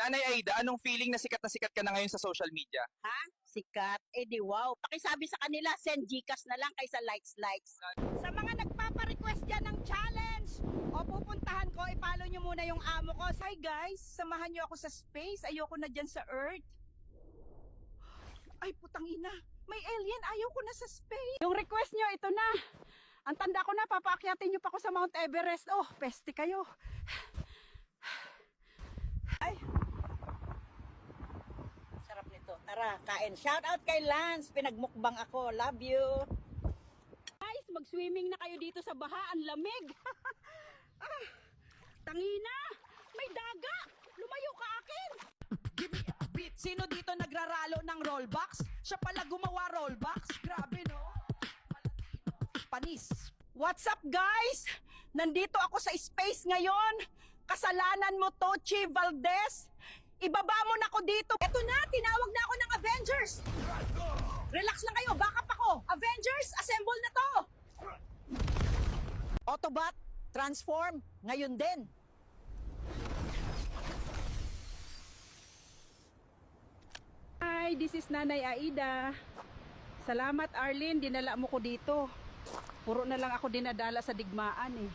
Nanay Aida, anong feeling na sikat ka na ngayon sa social media? Ha? Sikat? Eh di wow. Pakisabi sa kanila, send Gcash na lang kaysa likes. Sa mga nagpapa-request dyan ng challenge, o pupuntahan ko, ipalo nyo muna yung amo ko. Hi guys, samahan nyo ako sa space. Ayoko na dyan sa Earth. Ay putang ina, may alien, ayoko na sa space. Yung request nyo, ito na. Ang tanda ko na, papaakyatin nyo pa ako sa Mount Everest. Oh, peste kayo. Ay. Sarap nito. Tara, kain. Shout out kay Lance. Pinagmukbang ako. Love you. Guys, mag-swimming na kayo dito sa baha. Ang lamig. Tangina! May daga! Lumayo ka akin! Sino dito nagraralo ng rollbox? Siya pala gumawa rollbox? Grabe no? Panis. What's up guys? Nandito ako sa space ngayon. Kasalanan mo, Tochi Valdez. Ibaba mo na ako dito. Eto na, tinawag na ako ng Avengers. Relax lang kayo, backup ako. Avengers, assemble na to. Autobot, transform, ngayon din. Hi, this is Nanay Aida. Salamat Arlene, dinala mo ko dito. Puro na lang ako dinadala sa digmaan eh.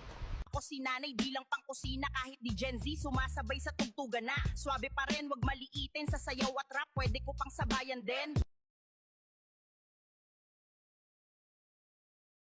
Ako si nanay, di lang pang kusina. Kahit di Gen Z, sumasabay sa tugtugan na. Swabe pa rin, wag maliitin sa sayaw at rap. Pwede ko pang sabayan din.